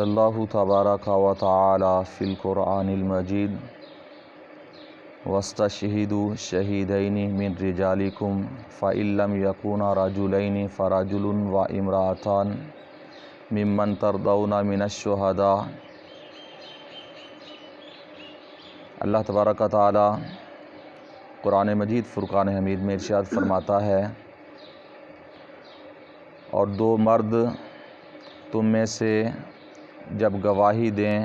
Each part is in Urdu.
اللہ تبارک و تعالی فی القرآن المجید واستشہدوا شہیدین من رجالکم فإن لم یکونا رجلین فرجل و امرأتان ممن ترضون من الشہداء۔ اللہ تبارک و تعالی قرآن مجید فرقان حمید میں ارشاد فرماتا ہے، اور دو مرد تم میں سے جب گواہی دیں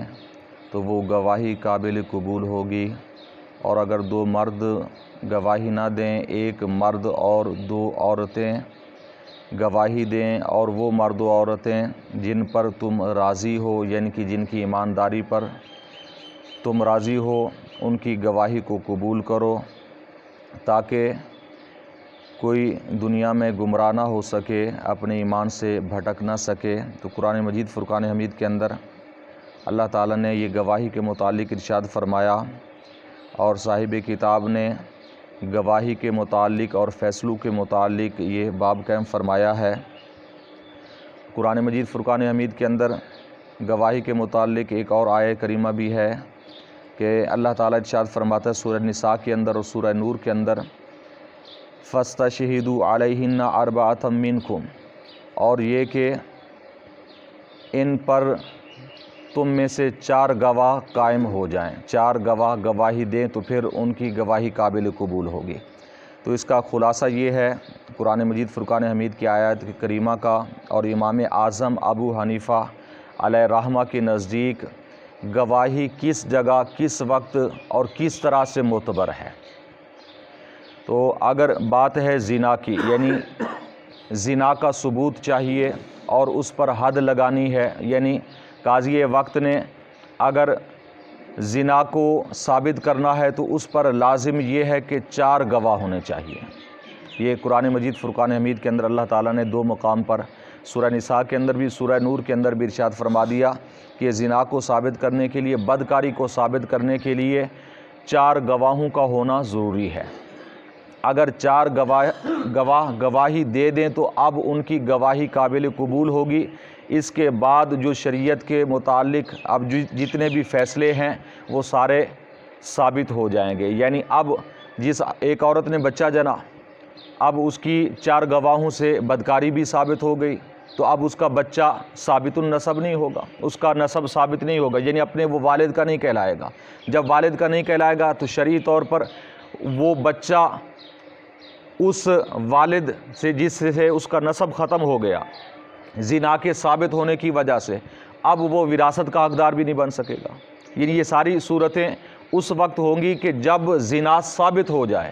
تو وہ گواہی قابل قبول ہوگی، اور اگر دو مرد گواہی نہ دیں، ایک مرد اور دو عورتیں گواہی دیں، اور وہ مرد و عورتیں جن پر تم راضی ہو، یعنی کہ جن کی ایمانداری پر تم راضی ہو، ان کی گواہی کو قبول کرو تاکہ کوئی دنیا میں گمراہ نہ ہو سکے، اپنے ایمان سے بھٹک نہ سکے۔ تو قرآن مجید فرقان حمید کے اندر اللہ تعالیٰ نے یہ گواہی کے متعلق ارشاد فرمایا، اور صاحب کتاب نے گواہی کے متعلق اور فیصلوں کے متعلق یہ باب قائم فرمایا ہے۔ قرآن مجید فرقان حمید کے اندر گواہی کے متعلق ایک اور آیہ کریمہ بھی ہے کہ اللہ تعالیٰ ارشاد فرماتا ہے سورہ نساء کے اندر اور سورہ نور کے اندر، فَاسْتَشْهِدُوا عَلَيْهِنَّ أَرْبَعَةً مِّنْكُمْ، اور یہ کہ ان پر تم میں سے چار گواہ قائم ہو جائیں، چار گواہ گواہی دیں تو پھر ان کی گواہی قابل قبول ہوگی۔ تو اس کا خلاصہ یہ ہے قرآن مجید فرقان حمید کی آیات کریمہ کا، اور امام اعظم ابو حنیفہ علیہ رحمہ کے نزدیک گواہی کس جگہ، کس وقت اور کس طرح سے معتبر ہے۔ تو اگر بات ہے زنا کی، یعنی زنا کا ثبوت چاہیے اور اس پر حد لگانی ہے، یعنی قاضی وقت نے اگر زنا کو ثابت کرنا ہے تو اس پر لازم یہ ہے کہ چار گواہ ہونے چاہیے۔ یہ قرآن مجید فرقان حمید کے اندر اللہ تعالیٰ نے دو مقام پر، سورہ نساء کے اندر بھی، سورہ نور کے اندر بھی ارشاد فرما دیا کہ زنا کو ثابت کرنے کے لیے، بدکاری کو ثابت کرنے کے لیے چار گواہوں کا ہونا ضروری ہے۔ اگر چار گواہ گواہی دے دیں تو اب ان کی گواہی قابل قبول ہوگی۔ اس کے بعد جو شریعت کے متعلق اب جتنے بھی فیصلے ہیں وہ سارے ثابت ہو جائیں گے۔ یعنی اب جس ایک عورت نے بچہ جنا، اب اس کی چار گواہوں سے بدکاری بھی ثابت ہو گئی، تو اب اس کا بچہ ثابت النسب نہیں ہوگا، اس کا نسب ثابت نہیں ہوگا، یعنی اپنے وہ والد کا نہیں کہلائے گا۔ جب والد کا نہیں کہلائے گا تو شرعی طور پر وہ بچہ اس والد سے جس سے اس کا نسب ختم ہو گیا زنا کے ثابت ہونے کی وجہ سے، اب وہ وراثت کا حقدار بھی نہیں بن سکے گا۔ یعنی یہ ساری صورتیں اس وقت ہوں گی کہ جب زنا ثابت ہو جائے۔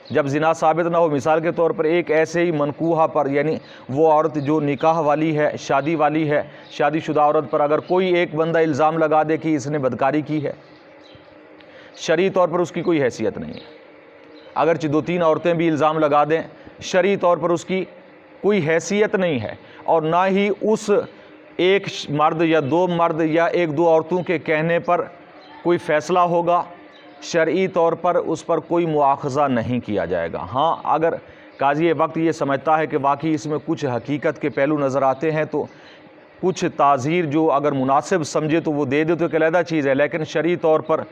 جب زنا ثابت نہ ہو، مثال کے طور پر ایک ایسے ہی منکوحہ پر، یعنی وہ عورت جو نکاح والی ہے، شادی والی ہے، شادی شدہ عورت پر اگر کوئی ایک بندہ الزام لگا دے کہ اس نے بدکاری کی ہے، شرعی طور پر اس کی کوئی حیثیت نہیں ہے۔ اگرچہ دو تین عورتیں بھی الزام لگا دیں، شرعی طور پر اس کی کوئی حیثیت نہیں ہے، اور نہ ہی اس ایک مرد یا دو مرد یا ایک دو عورتوں کے کہنے پر کوئی فیصلہ ہوگا۔ شرعی طور پر اس پر کوئی مواخذہ نہیں کیا جائے گا۔ ہاں، اگر قاضی وقت یہ سمجھتا ہے کہ واقعی اس میں کچھ حقیقت کے پہلو نظر آتے ہیں تو کچھ تعزیر جو اگر مناسب سمجھے تو وہ دے دے تو ایک علیحدہ چیز ہے، لیکن شرعی طور پر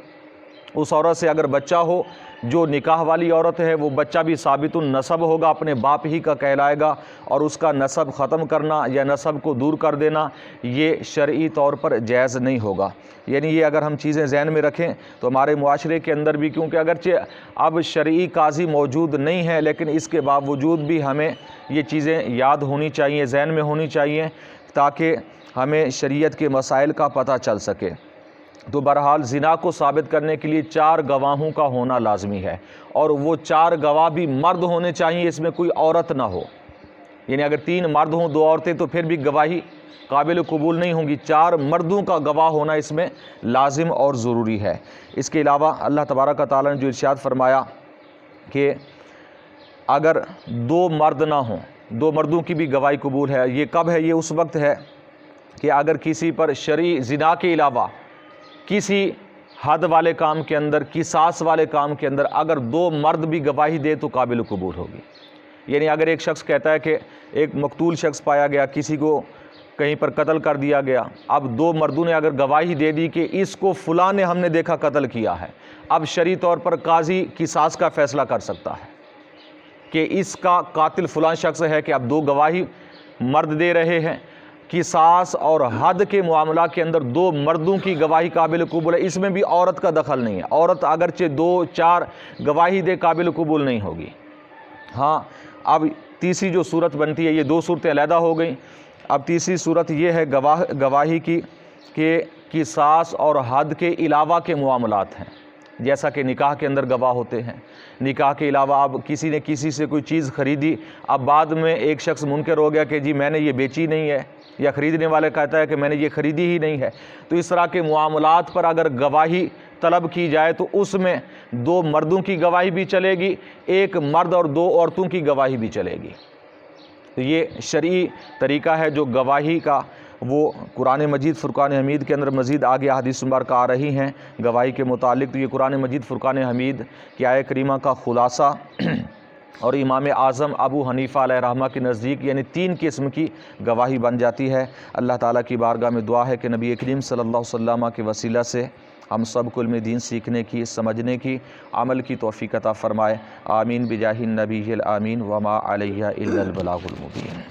اس عورت سے اگر بچہ ہو، جو نکاح والی عورت ہے، وہ بچہ بھی ثابت النسب ہوگا، اپنے باپ ہی کا کہلائے گا، اور اس کا نسب ختم کرنا یا نسب کو دور کر دینا یہ شرعی طور پر جائز نہیں ہوگا۔ یعنی یہ اگر ہم چیزیں ذہن میں رکھیں تو ہمارے معاشرے کے اندر بھی، کیونکہ اگرچہ اب شرعی قاضی موجود نہیں ہے، لیکن اس کے باوجود بھی ہمیں یہ چیزیں یاد ہونی چاہیے، ذہن میں ہونی چاہیے، تاکہ ہمیں شریعت کے مسائل کا پتہ چل سکے۔ تو بہرحال زنا کو ثابت کرنے کے لیے چار گواہوں کا ہونا لازمی ہے، اور وہ چار گواہ بھی مرد ہونے چاہیے، اس میں کوئی عورت نہ ہو۔ یعنی اگر تین مرد ہوں دو عورتیں تو پھر بھی گواہی قابل قبول نہیں ہوں گی، چار مردوں کا گواہ ہونا اس میں لازم اور ضروری ہے۔ اس کے علاوہ اللہ تبارک و تعالیٰ نے جو ارشاد فرمایا کہ اگر دو مرد نہ ہوں، دو مردوں کی بھی گواہی قبول ہے۔ یہ کب ہے؟ یہ اس وقت ہے کہ اگر کسی پر شرعی زنا کے علاوہ کسی حد والے کام کے اندر، قصاص والے کام کے اندر اگر دو مرد بھی گواہی دے تو قابل قبول ہوگی۔ یعنی اگر ایک شخص کہتا ہے کہ ایک مقتول شخص پایا گیا، کسی کو کہیں پر قتل کر دیا گیا، اب دو مردوں نے اگر گواہی دے دی کہ اس کو فلاں نے ہم نے دیکھا قتل کیا ہے، اب شرعی طور پر قاضی قصاص کا فیصلہ کر سکتا ہے کہ اس کا قاتل فلاں شخص ہے، کہ اب دو گواہی مرد دے رہے ہیں، قصاص اور حد کے معاملہ کے اندر دو مردوں کی گواہی قابل قبول ہے، اس میں بھی عورت کا دخل نہیں ہے، عورت اگرچہ 2-4 گواہی دے قابل قبول نہیں ہوگی۔ ہاں اب تیسری جو صورت بنتی ہے، یہ 2 صورتیں علیحدہ ہو گئیں، اب تیسری صورت یہ ہے گواہی کی کہ قصاص اور حد کے علاوہ کے معاملات ہیں، جیسا کہ نکاح کے اندر گواہ ہوتے ہیں، نکاح کے علاوہ اب کسی نے کسی سے کوئی چیز خریدی، اب بعد میں ایک شخص منکر ہو گیا کہ جی میں نے یہ بیچی نہیں ہے، یا خریدنے والے کہتا ہے کہ میں نے یہ خریدی ہی نہیں ہے، تو اس طرح کے معاملات پر اگر گواہی طلب کی جائے تو اس میں 2 مردوں کی گواہی بھی چلے گی، 1 مرد اور 2 عورتوں کی گواہی بھی چلے گی۔ تو یہ شرعی طریقہ ہے جو گواہی کا، وہ قرآن مجید فرقان حمید کے اندر مزید آگے احادیث مبارکہ آ رہی ہیں گواہی کے متعلق، تو یہ قرآن مجید فرقان حمید کی آیہ کریمہ کا خلاصہ اور امام اعظم ابو حنیفہ علیہ رحمہ کے نزدیک یعنی 3 قسم کی گواہی بن جاتی ہے۔ اللہ تعالیٰ کی بارگاہ میں دعا ہے کہ نبی کریم صلی اللہ علیہ وسلم کے وسیلہ سے ہم سب کو علم دین سیکھنے کی، سمجھنے کی، عمل کی توفیق عطا فرمائے۔ آمین بجاہ النبی الامین وما علیہ الا البلاغ المبین۔